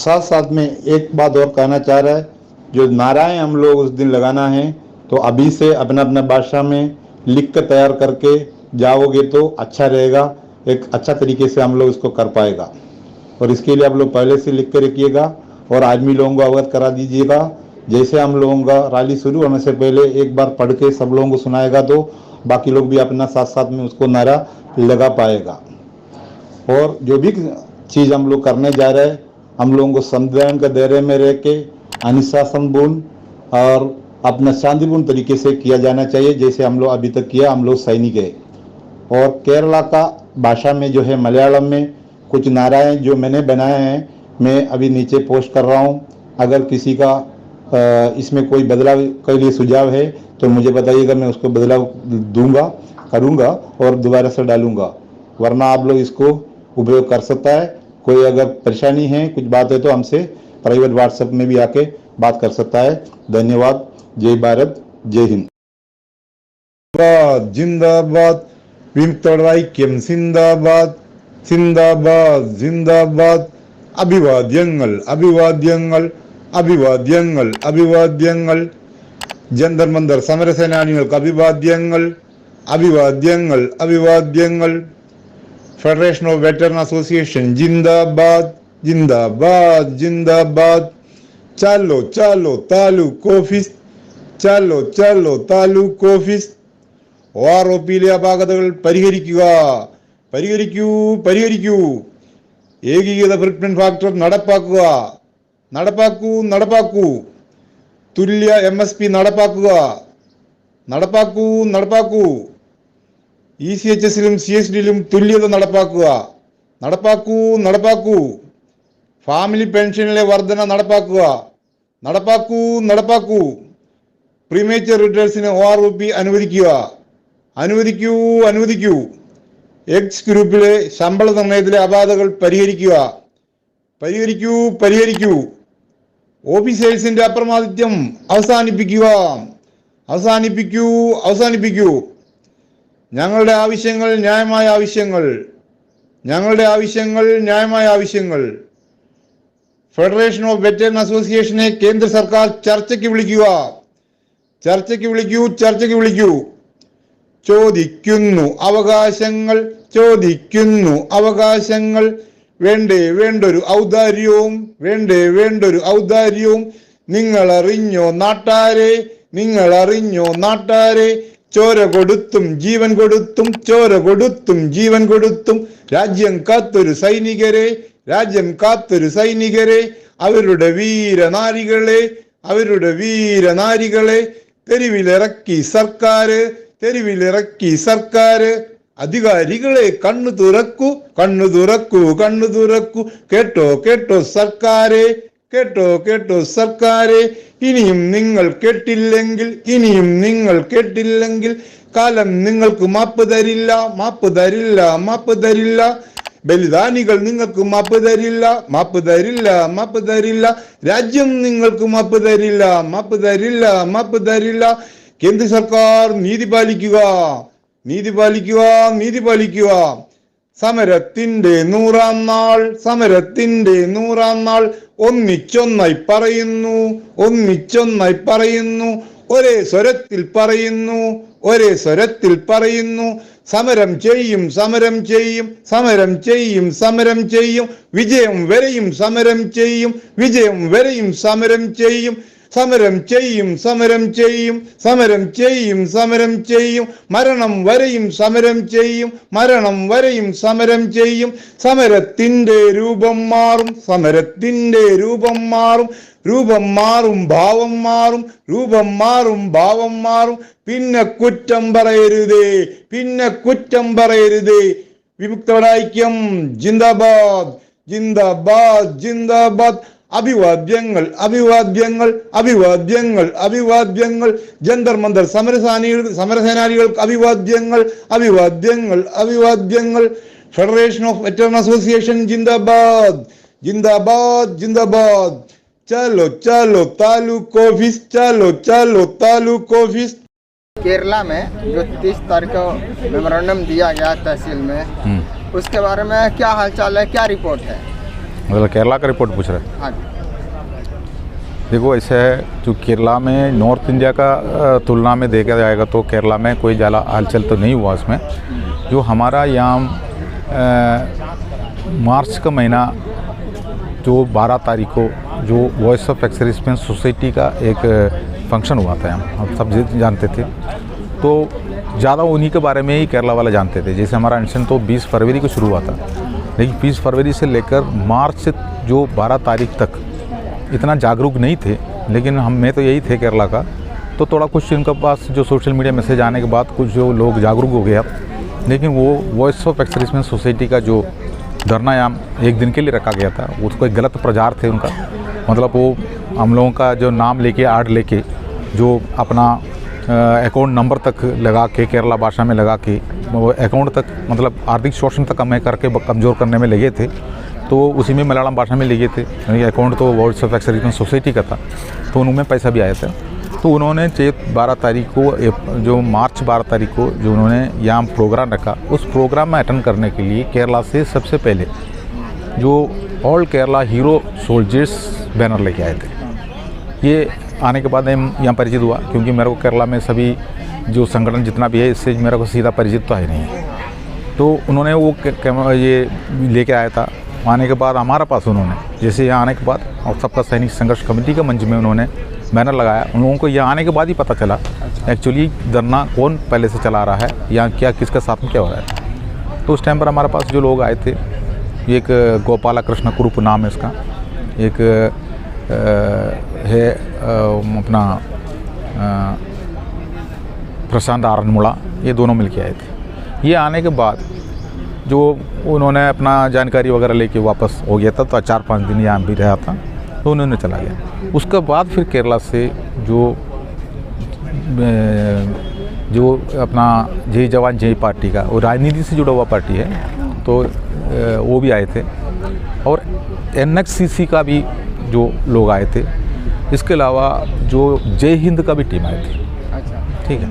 साथ साथ में एक बात और कहना चाह रहा है, जो नाराएं हम लोग उस दिन लगाना है तो अभी से अपना अपना भाषा में लिख कर तैयार करके जाओगे तो अच्छा रहेगा, एक अच्छा तरीके से हम लोग इसको कर पाएगा। और इसके लिए आप लोग पहले से लिख के रखिएगा और आदमी लोगों को अवगत करा दीजिएगा। जैसे हम लोगों का रैली शुरू होने से पहले एक बार पढ़ के सब लोगों को सुनाएगा तो बाकी लोग भी अपना साथ साथ में उसको नारा लगा पाएगा। और जो भी चीज़ हम लोग करने जा रहे हैं, हम लोगों को संविधान के दायरे में रह के अनुशासनपूर्ण और अपना शांतिपूर्ण तरीके से किया जाना चाहिए, जैसे हम लोग अभी तक किया। हम लोग सैनिक है। और केरला का भाषा में जो है मलयालम में कुछ नाराएं जो मैंने बनाए हैं, मैं अभी नीचे पोस्ट कर रहा हूं। अगर किसी का इसमें कोई बदलाव के लिए सुझाव है तो मुझे बताइएगा, मैं उसको बदलाव दूंगा, करूंगा और दोबारा से डालूंगा। वरना आप लोग इसको उपयोग कर सकता है। कोई अगर परेशानी है, कुछ बात है तो हमसे प्राइवेट व्हाट्सएप में भी आके बात कर सकता है। धन्यवाद। जय भारत, जय हिंद। जिंदाबाद, विमुक्तैक्यम जिंदाबाद, जिंदाबाद जिंदाबाद। अभिवाद्यങ്ങൾ അഭിവാദ്യങ്ങൾ അഭിവാദ്യങ്ങൾ അഭിവാദ്യങ്ങൾ. ജന്തർ മന്തർ സമരസേനാനികൾക്ക് അഭിവാദ്യങ്ങൾ അഭിവാദ്യങ്ങൾ അഭിവാദ്യങ്ങൾ. ഫെഡറേഷൻ ഓഫ് വെറ്ററൻ അസോസിയേഷൻ ജിന്ദാബാദ് ജിന്ദാബാദ് ജിന്ദാബാദ്. ചാലോ ചാലോ താലൂക്ക് ഓഫീസ്, ചാലോ ചാലോ താലൂക്ക് ഓഫീസ്. OROP അപാകതകൾ പരിഹരിക്കുക, പരിഹരിക്കൂ പരിഹരിക്കൂ. ഏകീകൃത റിക്രൂട്ട്മെന്റ് ഫാക്ടർ നടപ്പാക്കുക, നടപ്പാക്കൂ നടപ്പാക്കൂ. തുല്യ MSP നടപ്പാക്കുക, നടപ്പാക്കൂ നടപ്പാക്കൂ. ECHSലും CSDലും തുല്യത നടപ്പാക്കുക, നടപ്പാക്കൂ നടപ്പാക്കൂ. ഫാമിലി പെൻഷനിലെ വർധന നടപ്പാക്കുക, നടപ്പാക്കൂ നടപ്പാക്കൂ. പ്രീമേച്ചർ റിട്ടയേഴ്സിന് OROP അനുവദിക്കുക, അനുവദിക്കൂ അനുവദിക്കൂ. എക്സ് ഗ്രൂപ്പിലെ ശമ്പള നിർണയത്തിലെ അപാകതകൾ പരിഹരിക്കുക, പരിഹരിക്കൂ പരിഹരിക്കൂ. ഓഫീസേഴ്സിന്റെ അപ്രമാദിത്വം അവസാനിപ്പിക്കുക, അവസാനിപ്പിക്കൂ അവസാനിപ്പിക്കൂ. ഞങ്ങളുടെ ആവശ്യങ്ങൾ ന്യായമായ ആവശ്യങ്ങൾ, ഞങ്ങളുടെ ആവശ്യങ്ങൾ ന്യായമായ ആവശ്യങ്ങൾ. ഫെഡറേഷൻ ഓഫ് വെറ്ററൻ അസോസിയേഷനെ കേന്ദ്ര സർക്കാർ ചർച്ചയ്ക്ക് വിളിക്കുക, ചർച്ചയ്ക്ക് വിളിക്കൂ ചർച്ചയ്ക്ക് വിളിക്കൂ. ചോദിക്കുന്നു അവകാശങ്ങൾ, ചോദിക്കുന്നു അവകാശങ്ങൾ. വേണ്ടേ വേണ്ടൊരു ഔദാര്യവും, വേണ്ടേ വേണ്ടൊരു ഔദാര്യവും. നിങ്ങൾ അറിഞ്ഞോ നാട്ടാരെ, നിങ്ങൾ അറിഞ്ഞോ നാട്ടാരെ. ചോര കൊടുത്തും ജീവൻ കൊടുത്തും, ചോര കൊടുത്തും ജീവൻ കൊടുത്തും രാജ്യം കാത്തൊരു സൈനികരെ, രാജ്യം കാത്തൊരു സൈനികരെ. അവരുടെ വീരനാരികളെ, അവരുടെ വീരനാരികളെ തെരുവിലിറക്കി സർക്കാര്, തെരുവിലിറക്കി സർക്കാര്. അധികാരികളെ കണ്ണു തുറക്കൂ, കണ്ണു തുറക്കൂ, കണ്ണു തുറക്കൂ. കേട്ടോ കേട്ടോ സർക്കാരെ, കേട്ടോ കേട്ടോ സർക്കാരെ. ഇനിയും നിങ്ങൾ കേട്ടില്ലെങ്കിൽ, ഇനിയും നിങ്ങൾ കേട്ടില്ലെങ്കിൽ കാലം നിങ്ങൾക്ക് മാപ്പ് തരില്ല, മാപ്പ് തരില്ല, മാപ്പ് തരില്ല. ബലിദാനികൾ നിങ്ങൾക്ക് മാപ്പ് തരില്ല, മാപ്പ് തരില്ല, മാപ്പ് തരില്ല. രാജ്യം നിങ്ങൾക്ക് മാപ്പ് തരില്ല, മാപ്പ് തരില്ല, മാപ്പ് തരില്ല. കേന്ദ്ര സർക്കാർ നീതി പാലിക്കുക, നീതി പാലിക്കുക, നീതി പാലിക്കുക. സമരത്തിന്റെ 100-ാം നാൾ, സമരത്തിന്റെ 100-ാം നാൾ. ഒന്നിച്ചൊന്നായി പറയുന്നു, ഒന്നിച്ചൊന്നായി പറയുന്നു. ഒരേ സ്വരത്തിൽ പറയുന്നു, ഒരേ സ്വരത്തിൽ പറയുന്നു. സമരം ചെയ്യും, സമരം ചെയ്യും, സമരം ചെയ്യും, സമരം ചെയ്യും. വിജയം വരെയും സമരം ചെയ്യും, വിജയം വരെയും സമരം ചെയ്യും. സമരം ചെയ്യും, സമരം ചെയ്യും, സമരം ചെയ്യും, സമരം ചെയ്യും. മരണം വരെയും സമരം ചെയ്യും, മരണം വരെയും സമരം ചെയ്യും. സമരത്തിന്റെ രൂപം മാറും, സമരത്തിന്റെ രൂപം മാറും. രൂപം മാറും, ഭാവം മാറും, രൂപം മാറും, ഭാവം മാറും. പിന്നെ കുറ്റം പറയരുതേ, പിന്നെ കുറ്റം പറയരുതേ. വിമുക്തൈക്യം ജിന്ദാബാദ്, ജിന്ദാബാദ്, ജിന്ദാബാദ്. അഭിവാദ്യങ്ങൾ, അഭിവാദ്യങ്ങൾ, അഭിവാദ്യങ്ങൾ, അഭിവാദ്യങ്ങൾ. ജന്തർ മന്തർ സമരസേനാനികൾക്ക് അഭിവാദ്യങ്ങൾ, അഭിവാദ്യങ്ങൾ, അഭിവാദ്യങ്ങൾ. ഫെഡറേഷൻ ഓഫ് വെറ്ററൻ അസോസിയേഷൻ ജിന്ദാബാദ്, ജിന്ദാബാദ്, ജിന്ദാബാദ്. चलो चलो तालुक ऑफिस, चलो चलो तालुक ऑफिस. केरला में जो 30 तारीख को मेमोरेंडम दिया गया तहसील में, उसके बारे में क्या हालचाल है, क्या रिपोर्ट है? मतलब केरला का रिपोर्ट पूछ रहे हैं। हाँ जी। देखो ऐसा है, जो केरला में नॉर्थ इंडिया का तुलना में देखा जाएगा तो केरला में कोई ज़्यादा हलचल तो नहीं हुआ उसमें। जो हमारा यहाँ मार्च का महीना जो 12 तारीख को जो voice of ex serviceman society का एक फंक्शन हुआ था, हम सब जानते थे, तो ज़्यादा उन्हीं के बारे में ही केरला वाले जानते थे। जैसे हमारा अनुष्ठान तो 20 फरवरी को शुरू हुआ था, लेकिन 20 फरवरी से लेकर मार्च जो 12 तारीख तक इतना जागरूक नहीं थे। लेकिन हम में तो यही थे केरला का, तो थोड़ा कुछ इनके पास जो सोशल मीडिया मैसेज आने के बाद कुछ जो लोग जागरूक हो गए अब। लेकिन वो voice of ex serviceman society का जो धरना यहाँ एक दिन के लिए रखा गया था, उसको एक गलत प्रचार थे उनका। मतलब वो हम लोगों का जो नाम लेके आड़ लेके जो अपना अकाउंट नंबर तक लगा के केरला भाषा में लगा के वो अकाउंट तक मतलब आर्थिक शोषण तक हमें करके कमज़ोर करने में लगे थे। तो उसी में मलयालम भाषा में लगे थे, यानी अकाउंट तो voice of ex serviceman society का था, तो उनमें पैसा भी आया था। तो उन्होंने 12 तारीख को जो मार्च 12 तारीख को जो उन्होंने यहाँ प्रोग्राम रखा, उस प्रोग्राम में अटेंड करने के लिए केरला से सबसे पहले जो all Kerala hero soldiers banner लेके आए थे। ये आने के बाद यहाँ परिचित हुआ, क्योंकि मेरे को केरला में सभी जो संगठन जितना भी है इससे मेरे को सीधा परिचित तो है नहीं है। तो उन्होंने वो ये लेके आया था। आने के बाद हमारे पास उन्होंने जैसे यहाँ आने के बाद और सबका सैनिक संघर्ष कमेटी के मंच में उन्होंने बैनर लगाया। उन लोगों को यहाँ आने के बाद ही पता चला एक्चुअली धरना कौन पहले से चला रहा है या क्या किसके साथ में क्या हो रहा है। तो उस टाइम पर हमारे पास जो लोग आए थे, एक गोपाला कृष्ण कुरुप नाम है इसका, एक है अपना प्रशांत आरनमुला, ये दोनों मिलके आए थे। ये आने के बाद जो उन्होंने अपना जानकारी वगैरह लेके वापस हो गया था, तो 4-5 दिन यहाँ भी रहा था, तो उन्होंने चला गया। उसके बाद फिर केरला से जो अपना जय जवान जय पार्टी का वो राजनीति से जुड़ा हुआ पार्टी है, तो वो भी आए थे। और NXCC का भी जो लोग आए थे। इसके अलावा जो जय हिंद का भी टीम आए थे। ठीक है,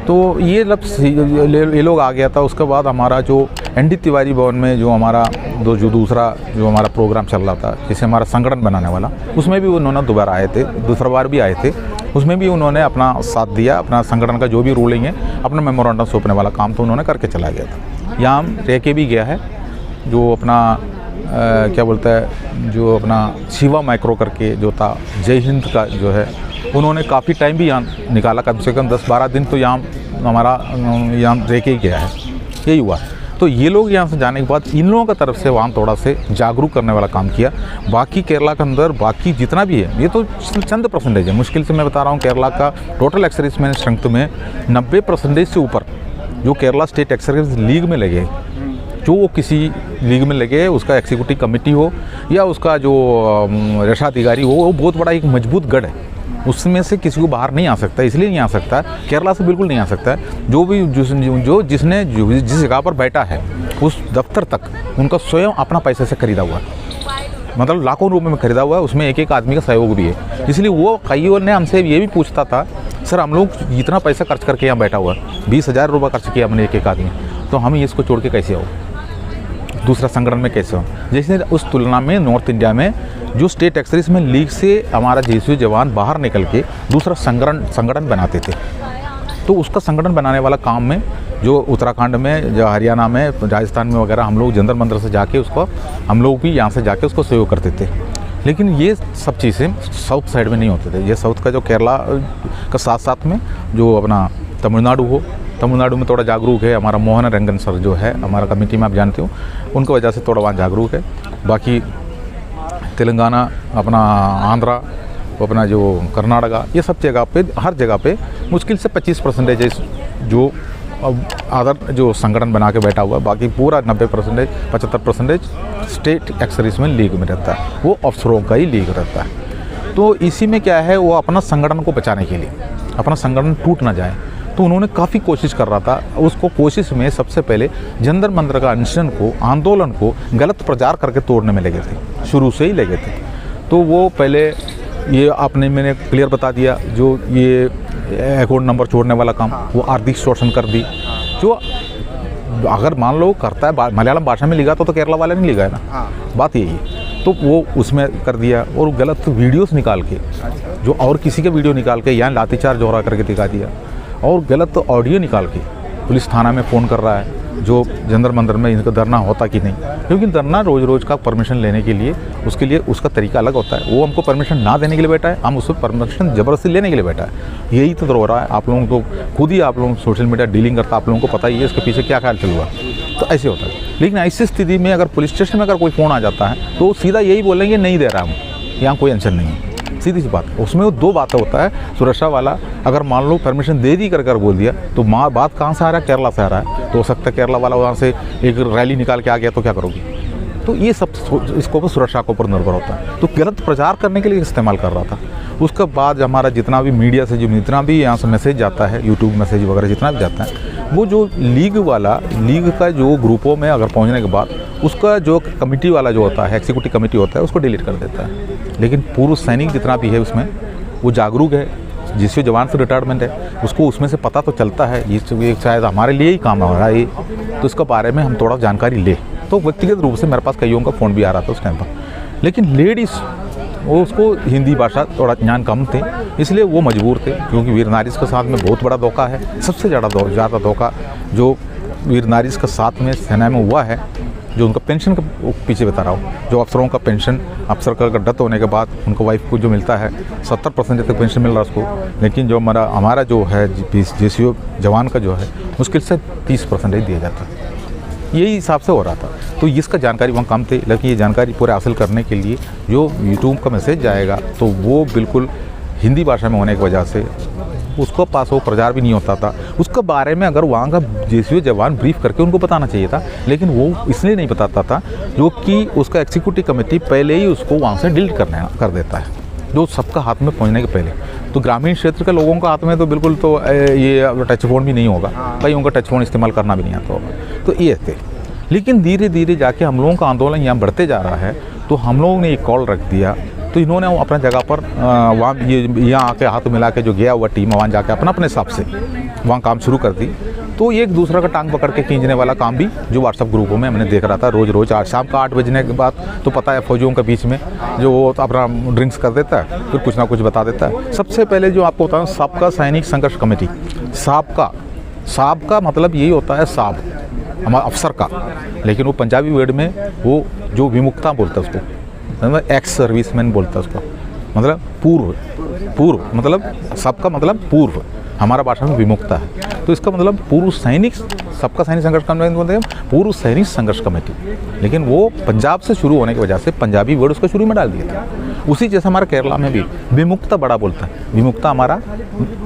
तो ये लोग आ गया था। उसके बाद हमारा जो ND तिवारी भवन में जो हमारा दूसरा जो हमारा प्रोग्राम चल रहा था, जिसे हमारा संगठन बनाने वाला, उसमें भी उन्होंने दोबारा आए थे, दूसरा बार भी आए थे। उसमें भी उन्होंने अपना साथ दिया, अपना संगठन का जो भी रूलिंग है, अपना मेमोरेंडम सौंपने वाला काम तो उन्होंने करके चला गया था। यहाँ रह के भी गया है, जो अपना क्या बोलता है, जो अपना शिवा माइक्रो करके जो था जय हिंद का जो है, उन्होंने काफ़ी टाइम भी यहाँ निकाला, कम से कम 10-12 दिन तो यहाँ हमारा यहाँ रह के ही गया है। यही हुआ। तो ये लोग यहाँ से जाने के बाद इन लोगों का तरफ से वहाँ थोड़ा से जागरूक करने वाला काम किया। बाकी केरला के अंदर बाकी जितना भी है, ये तो चंद % है। मुश्किल से मैं बता रहा हूँ, केरला का टोटल एक्स सर्विसमैन स्ट्रेंथ में 90% से ऊपर जो Kerala state ex service league में लगे, जो वो किसी लीग में लगे, उसका एग्जीक्यूटिव कमेटी हो या उसका जो रक्षाधिकारी हो, वो बहुत बड़ा एक मजबूत गढ़ है। उसमें से किसी को बाहर नहीं आ सकता, इसलिए नहीं आ सकता, केरला से बिल्कुल नहीं आ सकता है। जो भी जिसने जिस जगह पर बैठा है उस दफ्तर तक उनका स्वयं अपना पैसे से खरीदा हुआ है, मतलब लाखों रुपए में खरीदा हुआ है, उसमें एक आदमी का सहयोग भी है। इसलिए वो कईयों ने हमसे ये भी पूछता था, सर हम लोग इतना पैसा खर्च करके यहाँ बैठा हुआ है, 20,000 रुपये खर्च किया हमने एक आदमी, तो हम इसको छोड़ के कैसे हो, दूसरा संगठन में कैसे हो। जैसे उस तुलना में नॉर्थ इंडिया में जो स्टेट एक्स सर्विसमैन लीग से हमारा जेएसयू जवान बाहर निकल के दूसरा संगठन बनाते थे, तो उसका संगठन बनाने वाला काम में जो उत्तराखंड में, जो हरियाणा में, राजस्थान में वगैरह हम लोग जंतर मंतर से जाके उसको, हम लोग भी यहाँ से जाके उसको सहयोग करते थे। लेकिन ये सब चीज़ें साउथ साइड में नहीं होते थे। ये साउथ का जो केरला का साथ साथ में जो अपना तमिलनाडु हो, तमिलनाडु में थोड़ा जागरूक है। हमारा मोहन रंगन सर जो है हमारा कमेटी में, आप जानते हो, उनकी वजह से थोड़ा वहाँ जागरूक है। बाकी तेलंगाना, अपना आंध्रा, अपना जो कर्नाटका, ये सब जगह पे, हर जगह पे मुश्किल से 25% जो आदर जो संगठन बना के बैठा हुआ है। बाकी पूरा 90%, 75% स्टेट एक्स सर्विसमैन लीग में रहता है, वो अफसरों का ही लीग रहता है। तो इसी में क्या है, वो अपना संगठन को बचाने के लिए, अपना संगठन टूट ना जाए, तो उन्होंने काफ़ी कोशिश कर रहा था। उसको कोशिश में सबसे पहले जंतर मंतर का अनशन को, आंदोलन को गलत प्रचार करके तोड़ने में लगे थे, शुरू से ही लगे थे। तो वो पहले ये मैंने क्लियर बता दिया, जो ये अकाउंट नंबर छोड़ने वाला काम, वो आर्थिक शोषण कर दी। जो अगर मान लो करता है मलयालम भाषा में लिखा तो केरला वाले नहीं लिखा है ना, बात यही है। तो वो उसमें कर दिया, और गलत वीडियोस निकाल के, जो और किसी के वीडियो निकाल के यहाँ लाठीचार्ज हो रहा करके दिखा दिया, और गलत ऑडियो निकाल के पुलिस थाना में फ़ोन कर रहा है जो जंतर मंतर में इनका धरना होता कि नहीं, क्योंकि धरना रोज़ रोज़ का परमिशन लेने के लिए उसके लिए उसका तरीका अलग होता है। वो हमको परमिशन ना देने के लिए बैठा है, हम उससे परमिशन ज़बरदस्ती लेने के लिए बैठा है। यही तो हो रहा है। आप लोगों को खुद ही, आप लोग सोशल मीडिया डीलिंग करता, आप लोगों को पता ही है इसके पीछे क्या ख्याल चल हुआ। तो ऐसे होता है। लेकिन ऐसी स्थिति में अगर पुलिस स्टेशन में अगर कोई फ़ोन आ जाता है तो सीधा यही बोलेंगे नहीं दे रहा हूँ, यहाँ कोई आंसर नहीं है, सीधी सी बात। उसमें वो दो बातें होता है। सुरक्षा वाला अगर मान लो परमिशन दे दी कर बोल दिया तो बात कहाँ से आ रहा है, केरला से आ रहा है, तो हो सकता है केरला वाला वहाँ से एक रैली निकाल के आ गया तो क्या करोगी। तो ये सब इसके ऊपर सुरक्षा के ऊपर निर्भर होता है। तो गलत प्रचार करने के लिए इस्तेमाल कर रहा था। उसके बाद हमारा जितना भी मीडिया से जितना भी यहाँ से मैसेज जाता है, यूट्यूब मैसेज वगैरह जितना भी जाता है, वो जो लीग का जो ग्रुपों में अगर पहुँचने के बाद उसका जो कमेटी वाला जो होता है, एग्जीक्यूटिव कमेटी होता है, उसको डिलीट कर देता है। लेकिन पूर्व सैनिक जितना भी है उसमें वो जागरूक है, जिससे जवान से रिटायरमेंट है, उसको उसमें से पता तो चलता है ये शायद हमारे लिए ही काम आ रहा है, तो इसके बारे में हम थोड़ा जानकारी ले। तो व्यक्तिगत रूप से मेरे पास कईयों का फ़ोन भी आ रहा था उस टाइम पर। लेकिन लेडीज़ वो उसको हिंदी भाषा थोड़ा ज्ञान कम थे, इसलिए वो मजबूर थे, क्योंकि वीर नारीज़ के साथ में बहुत बड़ा धोखा है। सबसे ज़्यादा धोखा जो वीर नारीज़ के साथ में सेना में हुआ है, जो उनका पेंशन के पीछे बता रहा हूँ, जो अफसरों का पेंशन, अफसर का डेथ होने के बाद उनको वाइफ को जो मिलता है 70% तक पेंशन मिल रहा है उसको, लेकिन जो हमारा जो है JCO जवान का जो है मुश्किल से 30% ही दिया जाता है। यही हिसाब से हो रहा था। तो इसका जानकारी वहाँ कम थे, लेकिन ये जानकारी पूरे हासिल करने के लिए जो यूट्यूब का मैसेज जाएगा तो वो बिल्कुल हिंदी भाषा में होने की वजह से उसको पास वो प्रचार भी नहीं होता था। उसके बारे में अगर वहाँ का JCO जवान ब्रीफ करके उनको बताना चाहिए था, लेकिन वो इसलिए नहीं बताता था जो कि उसका एग्जीक्यूटिव कमेटी पहले ही उसको वहाँ से डिलीट कर देता है, जो सबका हाथ में पहुँचने के पहले। तो ग्रामीण क्षेत्र के लोगों का हाथ में तो बिल्कुल तो ये टच फ़ोन भी नहीं होगा, कई उनका टच फ़ोन इस्तेमाल करना भी नहीं आता होगा। तो ये थे। लेकिन धीरे धीरे जाके हम लोगों का आंदोलन यहाँ बढ़ते जा रहा है, तो हम लोगों ने एक कॉल रख दिया। तो इन्होंने अपना जगह पर वहाँ यहाँ आके हाथ मिला के जो गया हुआ टीम वहाँ जाके अपने हिसाब से वहाँ काम शुरू कर दी। तो एक दूसरा का टांग पकड़ के खींचने वाला काम भी जो व्हाट्सएप ग्रुपों में हमने देख रहा था रोज़ आज शाम का 8 बजने के बाद, तो पता है फौजियों के बीच में जो वो अपना ड्रिंक्स कर देता है, फिर कुछ ना कुछ बता देता है। सबसे पहले जो आपको बताऊँ, सबका सैनिक संघर्ष कमेटी, साब का मतलब यही होता है साब हमारा अफसर का, लेकिन वो पंजाबी वर्ड में वो जो विमुक्ता बोलता है उसको, मतलब एक्स सर्विसमैन बोलता है उसको, मतलब पूर्व मतलब सबका मतलब पूर्व, हमारा भाषा में विमुक्ता है। तो इसका मतलब पूर्व सैनिक, सबका सैनिक संघर्ष कमेटी बोलते हैं, पूर्व सैनिक संघर्ष कमेटी। लेकिन वो पंजाब से शुरू होने की वजह से पंजाबी वर्ड उसको शुरू में डाल दिया था। उसी जैसे हमारा केरला में भी विमुक्ता बड़ा बोलता है। विमुक्ता हमारा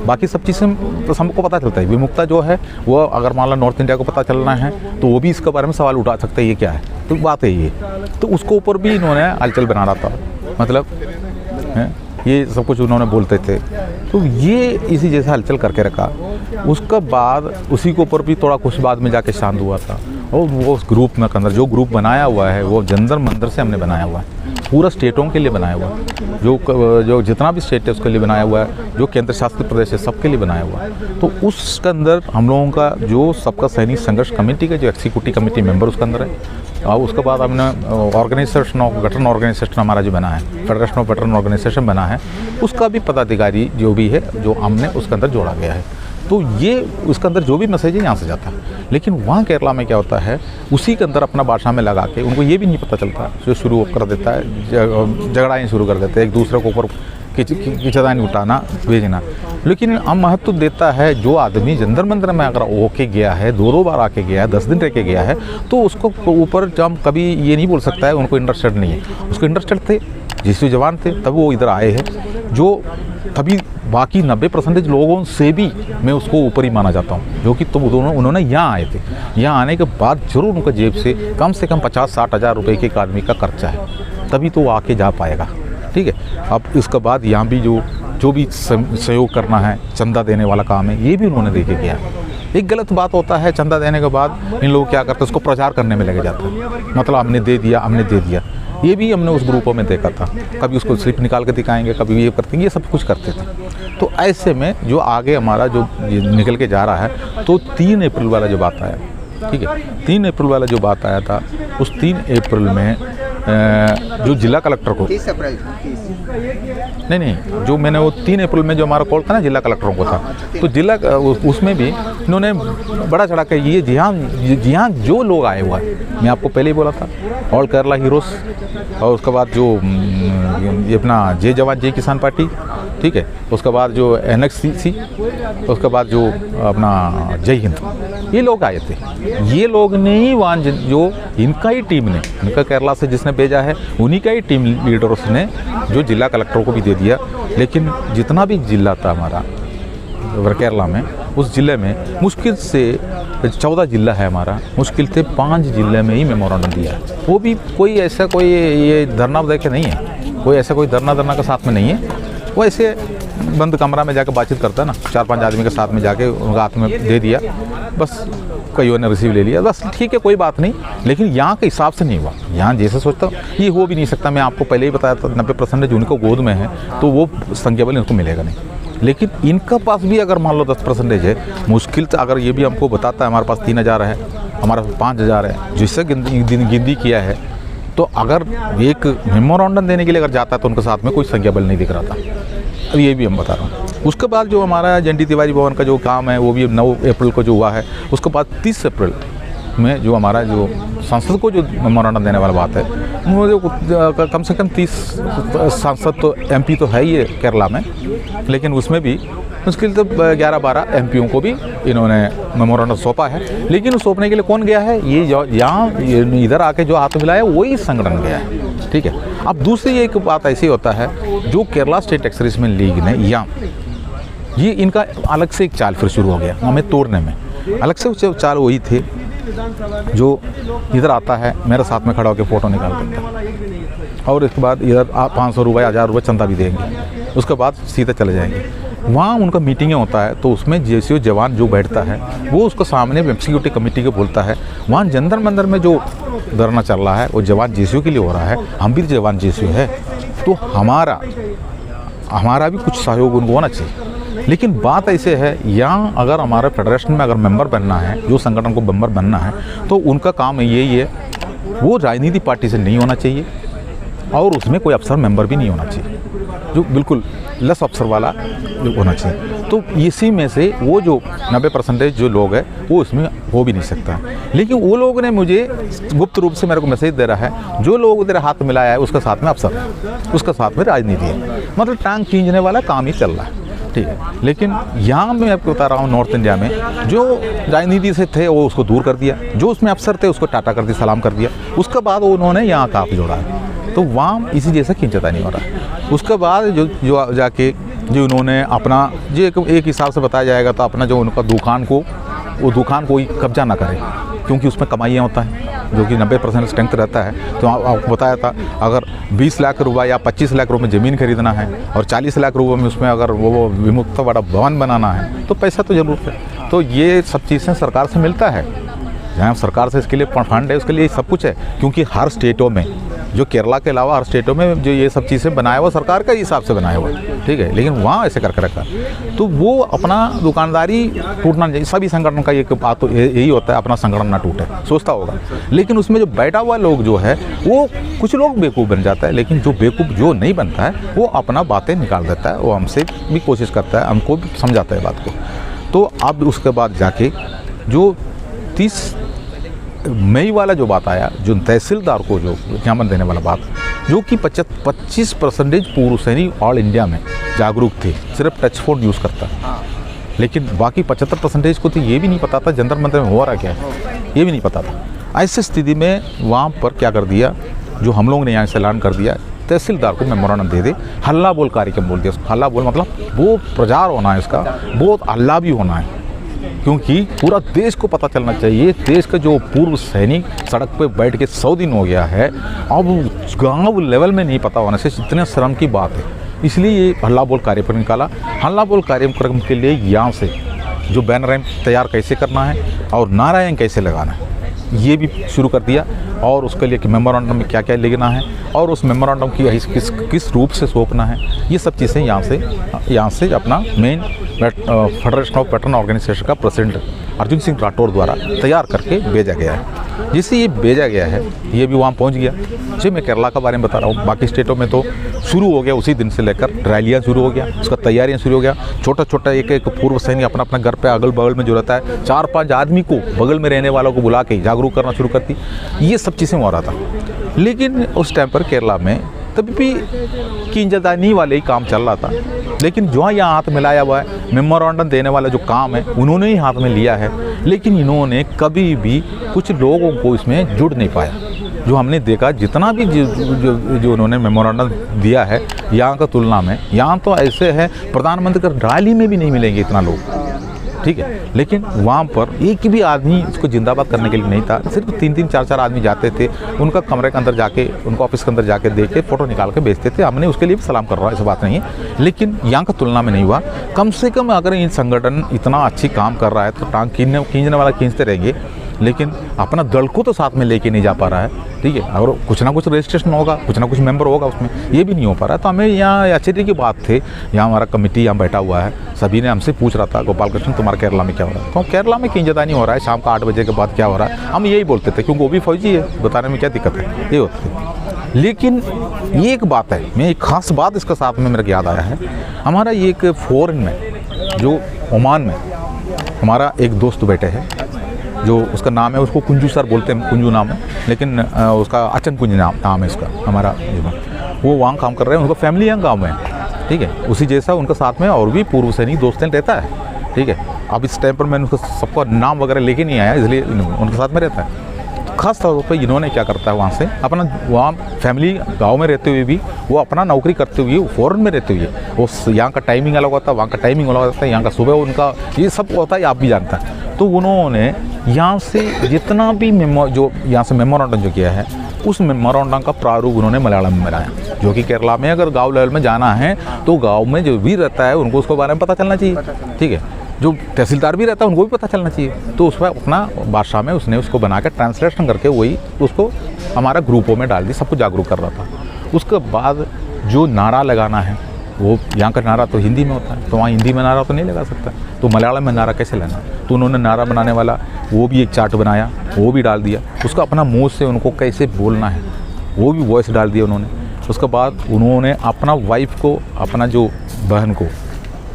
बाकी सब चीज़ें तो सबको पता चलता है। विमुक्ता जो है वो अगर मान लो नॉर्थ इंडिया को पता चलना है तो वो भी इसके बारे में सवाल उठा सकते हैं, ये क्या है, तो बात है ये। तो उसको ऊपर भी इन्होंने हलचल बना रहा था, मतलब ये सब कुछ उन्होंने बोलते थे। तो ये इसी जैसे हलचल करके रखा। उसके बाद उसी के ऊपर भी थोड़ा कुछ बाद में जाके शांत हुआ था। और वो उस ग्रुप में अंदर जो ग्रुप बनाया हुआ है वो जंतर मंतर से हमने बनाया हुआ है, पूरा स्टेटों के लिए बनाया हुआ है, जो जितना भी स्टेट है उसके लिए बनाया हुआ है, जो केंद्र शासित प्रदेश है सबके लिए बनाया हुआ है। तो उसके अंदर हम लोगों का जो सबका सैनिक संघर्ष कमेटी का जो एग्जीक्यूटिव कमेटी मेंबर उसके अंदर है। और उसके बाद हमने ऑर्गेनाइजेशन ऑफ वेटरन ऑर्गेनाइजेशन हमारा जो बना है, फेडरेशन ऑफ वेटरन ऑर्गेनाइजेशन बना है, उसका भी पदाधिकारी जो भी है जो हमने उसके अंदर जोड़ा गया है। तो ये उसके अंदर जो भी मैसेज है यहाँ से जाता है। लेकिन वहाँ केरला में क्या होता है, उसी के अंदर अपना भाषा में लगा के उनको ये भी नहीं पता चलता, जो शुरू कर देता है झगड़ाएँ शुरू कर देते हैं, एक दूसरे के ऊपर किचदानी उठाना भेजना। लेकिन हम महत्व देता है जो आदमी जंतर मंतर में अगर होके गया है, 2 बार आके गया है, 10 दिन रह के गया है, तो उसको ऊपर हम कभी ये नहीं बोल सकता है उनको इंटरेस्टेड नहीं है। उसको इंटरेस्टेड थे, जिस जवान थे तब वो इधर आए हैं, जो तभी बाकी 90% लोगों से भी मैं उसको ऊपर ही माना जाता हूँ, जो कि तो उन्होंने यहाँ आए थे। यहाँ आने के बाद जरूर उनका जेब से कम 50-60 हज़ार रुपये के एक आदमी का खर्चा है, तभी तो वो आके जा पाएगा। ठीक है। अब इसके बाद यहाँ भी जो भी सहयोग करना है, चंदा देने वाला काम है, ये भी उन्होंने देके किया। एक गलत बात होता है, चंदा देने के बाद इन लोग क्या करते हैं, उसको प्रचार करने में लगे जाते हैं, मतलब हमने दे दिया। ये भी हमने उस ग्रुपों में देखा था, कभी उसको स्लिप निकाल के दिखाएंगे, कभी ये करते हैं, ये सब कुछ करते थे। तो ऐसे में जो आगे हमारा जो निकल के जा रहा है, तो 3 अप्रैल वाला जो बात आया, ठीक है, 3 अप्रैल वाला जो बात आया था, उस 3 अप्रैल में जो जिला कलेक्टर को 30 अप्रैल 30 नहीं, जो मैंने वो 3 अप्रैल में जो हमारा कॉल था ना जिला कलेक्टरों को था, तो जिला उसमें भी इन्होंने बड़ा चढ़ा के ये जी हाँ जो लोग आए हुआ है, मैं आपको पहले ही बोला था, ऑल केरला हीरोज़, और उसके बाद जो ये अपना जय जवान जय किसान पार्टी, ठीक है, उसके बाद जो NXCC, उसके बाद जो अपना जय हिंद, ये लोग आए थे। ये लोग ने ही वहाँ जो इनका ही टीम ने, इनका केरला से जिसने भेजा है, उन्हीं का ही टीम लीडर्स ने जो जिला कलेक्टर को भी दे दिया। लेकिन जितना भी जिला था हमारा केरला में, उस ज़िले में मुश्किल से 14 ज़िला है हमारा, मुश्किल से 5 ज़िले में ही मेमोरेंडम दिया है। वो भी कोई ऐसा कोई ये धरना दे के नहीं है, कोई ऐसा कोई धरना के साथ में नहीं है, वो ऐसे बंद कमरा में जाकर बातचीत करता है ना, 4-5 आदमी के साथ में जाके उनका हाथ में दे दिया, बस कईयों ने रिसीव ले लिया, बस ठीक है, कोई बात नहीं। लेकिन यहाँ के हिसाब से नहीं हुआ, यहाँ जैसे सोचता हूँ ये हो भी नहीं सकता। मैं आपको पहले ही बताया था 90% जो उनको गोद में है तो वो संख्याबल इनको मिलेगा नहीं। लेकिन इनका पास भी अगर मान लो 10% है, मुश्किल से अगर ये भी हमको बताता है हमारे पास 3000 है, हमारे पास 5000 है, जिससे गिनती किया है, तो अगर एक मेमोरेंडम देने के लिए अगर जाता है तो उनके साथ में कोई संख्याबल नहीं दिख रहा था। अब ये भी हम बता रहा हूँ। उसके बाद जो हमारा जयंती तिवारी भवन का जो काम है वो भी 9 अप्रैल को जो हुआ है, उसके बाद 30 अप्रैल में जो हमारा जो सांसद को जो मेमोरेंडम देने वाला बात है, मुझे कम से कम 30 सांसद तो MP तो है ही है केरला में, लेकिन उसमें भी मुश्किल से 11-12 MPओं को भी इन्होंने मेमोरेंडम सौंपा है। लेकिन सौंपने के लिए कौन गया है, ये यहाँ इधर आके जो हाथ मिलाया वही संगठन गया है, ठीक है। अब दूसरी एक बात ऐसी होता है, जो केरला स्टेट एक्सर्विसमैन लीग ने यहाँ ये इनका अलग से एक चाल फिर शुरू हो गया हमें तोड़ने में। अलग से चाल वही थे जो इधर आता है मेरे साथ में खड़ा होकर फ़ोटो निकाल देता है, और इसके बाद इधर 500 रुपये 1000 रुपये चंदा भी देंगे, उसके बाद सीधे चले जाएंगे। वहाँ उनका मीटिंगें होता है, तो उसमें JCO जवान जो बैठता है वो उसको सामने एग्जीक्यूटिव कमेटी को बोलता है। वहाँ जंतर मंदिर में जो धरना चल रहा है वो जवान JCO के लिए हो रहा है, हम भी जवान JCO है, तो हमारा भी कुछ सहयोग उनको होना चाहिए। लेकिन बात ऐसे है, यहाँ अगर हमारे फेडरेशन में अगर मेंबर बनना है, जो संगठन को मेंबर बनना है, तो उनका काम यही है, वो राजनीति पार्टी से नहीं होना चाहिए और उसमें कोई अफसर मेंबर भी नहीं होना चाहिए, जो बिल्कुल लेस अफसर वाला होना चाहिए। तो इसी में से वो जो 90% जो लोग हैं वो इसमें हो भी नहीं सकता। लेकिन वो लोगों ने मुझे गुप्त रूप से मेरे को मैसेज दे रहा है, जो लोग तेरे हाथ मिलाया है उसके साथ में अफसर है, उसके साथ में राजनीति है, मतलब टांग खींचने वाला काम ही चल रहा है, ठीक है। लेकिन यहाँ मैं आपको बता रहा हूँ, नॉर्थ इंडिया में जो राजनीति से थे वो उसको दूर कर दिया, जो उसमें अफसर थे उसको टाटा कर दिया, सलाम कर दिया, उसके बाद उन्होंने यहाँ का आप जोड़ा है, तो वहाँ इसी जैसा खींचता नहीं हो रहा है। उसके बाद जो जाके जो उन्होंने अपना जो एक हिसाब से बताया जाएगा, तो अपना जो उनका दुकान कोई कब्जा ना करे, क्योंकि उसमें कमाइयाँ होता है, जो कि 90% स्ट्रेंथ रहता है। तो आपको बताया था, अगर 20 लाख रुपये या 25 लाख रुपये में ज़मीन खरीदना है और 40 लाख रुपये में उसमें अगर वो विमुक्त बड़ा भवन बनाना है, तो पैसा तो ज़रूर है। तो ये सब चीज़ें सरकार से मिलता है, जहाँ सरकार से इसके लिए फंड है, उसके लिए सब कुछ है, क्योंकि हर स्टेटों में, जो केरला के अलावा हर स्टेटों में जो ये सब चीज़ें बनाया हुआ सरकार का हिसाब से बनाया हुआ, ठीक है। लेकिन वहाँ ऐसे करके रखा, तो वो अपना दुकानदारी टूटना चाहिए। सभी संगठन का एक बात तो यही होता है, अपना संगठन ना टूटे, सोचता होगा। लेकिन उसमें जो बैठा हुआ लोग जो है, वो कुछ लोग बेवकूफ़ बन जाता है, लेकिन जो बेवकूफ़ जो नहीं बनता है वो अपना बातें निकाल देता है, वो हमसे भी कोशिश करता है, हमको भी समझाता है बात को। तो अब उसके बाद जाके जो 30 मई वाला जो बात आया, जो तहसीलदार को जो ज्ञापन देने वाला बात, जो कि 25% पूर्व सैनिक ऑल इंडिया में जागरूक थे, सिर्फ टच फोन यूज़ करता, लेकिन बाकी 75% को तो ये भी नहीं पता था जंतर मंतर में हो रहा क्या है, ये भी नहीं पता था। ऐसी स्थिति में वहाँ पर क्या कर दिया, जो हम लोगों ने यहाँ से ऐलान कर दिया, तहसीलदार को मेमोरेंडम दे दे, हल्ला बोल कार्यक्रम बोल दिया। हल्ला बोल मतलब वो प्रचार होना है, इसका बहुत हल्ला भी होना है, क्योंकि पूरा देश को पता चलना चाहिए। देश का जो पूर्व सैनिक सड़क पे बैठ के 100 दिन हो गया है, अब गांव लेवल में नहीं पता होने से इतने शर्म की बात है। इसलिए ये हल्ला बोल कार्यक्रम निकाला। हल्ला बोल कार्यक्रम के लिए यहाँ से जो बैनर तैयार कैसे करना है और नारायण कैसे लगाना है, ये भी शुरू कर दिया, और उसके लिए कि मेमोरेंडम में क्या क्या लिखना है और उस मेमोरेंडम की किस रूप से सौंपना है, ये सब चीज़ें यहाँ से अपना main federation of veteran organisation का प्रेसिडेंट अर्जुन सिंह राठौर द्वारा तैयार करके भेजा गया है। जिससे ये भेजा गया है ये भी वहाँ पहुँच गया। जी मैं केरला के बारे में बता रहा हूँ, बाकी स्टेटों में तो शुरू हो गया उसी दिन से लेकर रैलियाँ शुरू हो गया, उसका तैयारियाँ शुरू हो गया। छोटा छोटा एक एक पूर्व सैनिक अपना अपना घर पे अगल बगल में जो रहता है 4-5 आदमी को बगल में रहने वालों को बुला के जागरूक करना शुरू करती, ये सब चीज़ें हो रहा था। लेकिन उस टाइम पर केरला में तभी भी किंजदानी वाले ही काम चल रहा था। लेकिन जो यहाँ हाथ मिलाया हुआ है मेमोरेंडम देने वाला जो काम है उन्होंने ही हाथ में लिया है, लेकिन इन्होंने कभी भी कुछ लोगों को इसमें जुड़ नहीं पाया। जो हमने देखा जितना भी जो उन्होंने मेमोरेंडम दिया है यहाँ का तुलना में, यहाँ तो ऐसे है प्रधानमंत्री का रैली में भी नहीं मिलेंगे इतना लोग, ठीक है। लेकिन वहाँ पर एक भी आदमी इसको जिंदाबाद करने के लिए नहीं था, सिर्फ 3-3 4-4 आदमी जाते थे, उनका कमरे के अंदर जाके उनका ऑफिस के अंदर जाके देख के फ़ोटो निकाल के भेजते थे। हमने उसके लिए भी सलाम कर रहा है, ऐसी बात नहीं है, लेकिन यहाँ का तुलना में नहीं हुआ। कम से कम अगर ये संगठन इतना अच्छी काम कर रहा है तो टांग खींचने वाला खींचते रहेंगे, लेकिन अपना दल को तो साथ में लेके नहीं जा पा रहा है, ठीक है। और कुछ ना कुछ रजिस्ट्रेशन होगा, कुछ ना कुछ मेंबर होगा उसमें, ये भी नहीं हो पा रहा है। तो हमें यहाँ आश्चर्य की बात थी, यहाँ हमारा कमेटी यहाँ बैठा हुआ है, सभी ने हमसे पूछ रहा था गोपाल कृष्ण तुम्हारा केरला में क्या हो रहा है, तो केरला में किंजदानी हो रहा है, शाम का 8 बजे के बाद क्या हो रहा है हम यही बोलते थे, क्योंकि वो भी फौजी है, बताने में क्या दिक्कत है, ये होती है। लेकिन ये एक बात है, मैं एक ख़ास बात इसके साथ में मेरे को याद आया है। हमारा ये एक फॉरेन में जो ओमान में हमारा एक दोस्त बैठे हैं, जो उसका नाम है, उसको कुंजू सर बोलते हैं, कुंजू नाम है, लेकिन उसका अचन कुंज नाम है उसका, हमारा वो वहाँ काम कर रहे हैं, उनका फैमिली यहाँ गाँव में है, ठीक है। उसी जैसा उनका साथ में और भी पूर्व सैनिक दोस्त रहता है, ठीक है। अब इस टाइम पर मैंने उसका सबका नाम वगैरह लेके नहीं आया, इसलिए उनके साथ में रहता है। खास तौर पर इन्होंने क्या करता है, वहाँ से अपना वहाँ फैमिली गांव में रहते हुए भी वो अपना नौकरी करते हुए फॉरेन में रहते हुए, वो यहाँ का टाइमिंग अलग होता है, वहाँ का टाइमिंग अलग होता है, यहाँ का सुबह उनका ये सब होता है, आप भी जानता है। तो उन्होंने यहाँ से जितना भी जो यहाँ से मेमोरेंडम जो किया है, उस मेमोरेंडम का प्रारूप उन्होंने मलयालम में बनाया, जो कि केरला में अगर गाँव लेवल में जाना है तो गाँव में जो भी रहता है उनको उसके बारे में पता चलना चाहिए, ठीक है। जो तहसीलदार भी रहता है उनको भी पता चलना चाहिए। तो उस पर अपना भाषा में उसने उसको बना के ट्रांसलेशन करके वही उसको हमारा ग्रुपों में डाल दी, सबको जागरूक कर रहा था। उसके बाद जो नारा लगाना है वो यहाँ का नारा तो हिंदी में होता है, तो वहाँ हिंदी में नारा तो नहीं लगा सकता, तो मलयालम में नारा कैसे लेना। तो उन्होंने नारा बनाने वाला वो भी एक चार्ट बनाया, वो भी डाल दिया, उसका अपना मुँह से उनको कैसे बोलना है वो भी वॉइस डाल दिया उन्होंने। उसके बाद उन्होंने अपना वाइफ को, अपना जो बहन को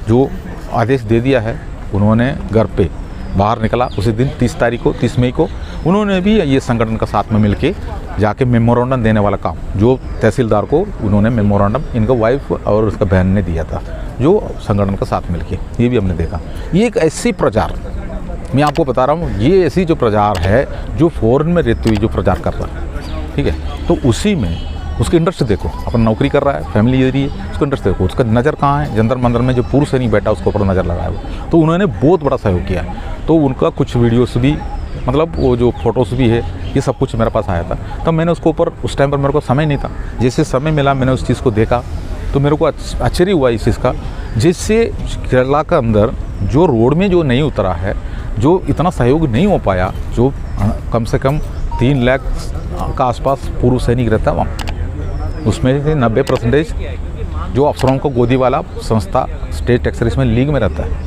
जो आदेश दे दिया है, उन्होंने घर पे बाहर निकला उसी दिन 30 मई को उन्होंने भी ये संगठन का साथ में मिलके जाके मेमोरेंडम देने वाला काम, जो तहसीलदार को उन्होंने मेमोरेंडम इनका वाइफ और उसका बहन ने दिया था, जो संगठन का साथ मिलके, ये भी हमने देखा। ये एक ऐसी प्रचार, मैं आपको बता रहा हूँ, ये ऐसी जो प्रचार है जो फॉरेन में रहते हुए जो प्रचार कर रहा है, ठीक है। तो उसी में उसकी इंटरेस्ट देखो, अपना नौकरी कर रहा है, फैमिली ये रही है, उसका इंटरेस्ट देखो, उसका नज़र कहाँ है, जंतर मंतर में जो पूर्व सैनिक बैठा उसके ऊपर नज़र लगाया हुआ। तो उन्होंने बहुत बड़ा सहयोग किया। तो उनका कुछ वीडियोस भी, मतलब वो जो फोटोज़ भी है, ये सब कुछ मेरे पास आया था। तब मैंने उसको ऊपर, उस टाइम पर मेरे को समय नहीं था, जैसे समय मिला मैंने उस चीज़ को देखा, तो मेरे को आश्चर्य हुआ इस चीज़ का, जिससे केरला का अंदर जो रोड में जो नहीं उतरा है, जो इतना सहयोग नहीं हो पाया, जो कम से कम 3 लाख का आसपास पूर्व सैनिक रहता है वहाँ, उसमें से 90% जो अफसरों को गोदी वाला संस्था स्टेट एक्सर्विसमें लीग में रहता है,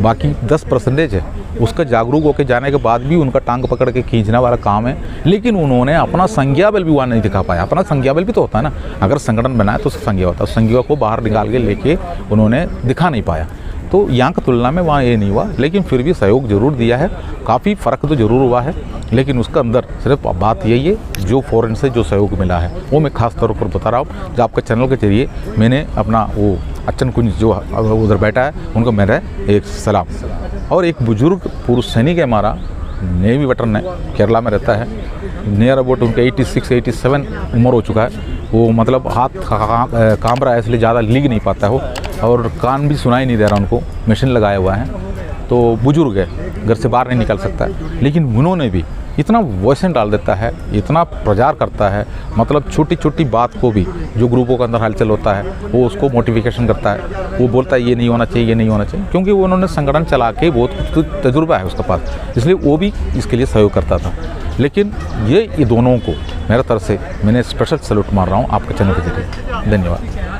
बाकी 10% है उसका जागरूक होकर जाने के बाद भी उनका टांग पकड़ के खींचने वाला काम है। लेकिन उन्होंने अपना संज्ञा बल भी वहाँ नहीं दिखा पाया। अपना संज्ञा बल भी तो होता है ना, अगर संगठन बनाए तो संज्ञा होता है, संज्ञा को बाहर निकाल के लेके उन्होंने दिखा नहीं पाया। तो यहाँ की तुलना में वहाँ ये नहीं हुआ, लेकिन फिर भी सहयोग जरूर दिया है, काफ़ी फ़र्क तो ज़रूर हुआ है। लेकिन उसका अंदर सिर्फ बात यही है, जो फॉरेन से जो सहयोग मिला है वो मैं ख़ास तौर पर बता रहा हूँ। जो आपके चैनल के जरिए मैंने अपना वो अचन कुंज जो उधर बैठा है उनको मेरा एक सलाम। और एक बुजुर्ग पुरुष सैनिक है हमारा, नेवी वेटरन है, केरला में रहता है, नियर अबाउट उनके 86-87 उम्र हो चुका है। वो मतलब हाथ कांप रहा है, इसलिए ज़्यादा लीग नहीं पाता हो, और कान भी सुनाई नहीं दे रहा उनको, मशीन लगाया हुआ है। तो बुजुर्ग है, घर से बाहर नहीं निकल सकता है, लेकिन उन्होंने भी इतना वॉइस डाल देता है, इतना प्रचार करता है, मतलब छोटी छोटी बात को भी जो ग्रुपों के अंदर हलचल होता है वो उसको मोटिवेशन करता है। वो बोलता है ये नहीं होना चाहिए, ये नहीं होना चाहिए, क्योंकि वो उन्होंने संगठन चला के बहुत कुछ तजुर्बा है उसके पास, इसलिए वो भी इसके लिए सहयोग करता था। लेकिन ये दोनों को मेरा तरफ से मैंने स्पेशल सैल्यूट मार रहा हूँ आपके चैनल के जरिए। धन्यवाद।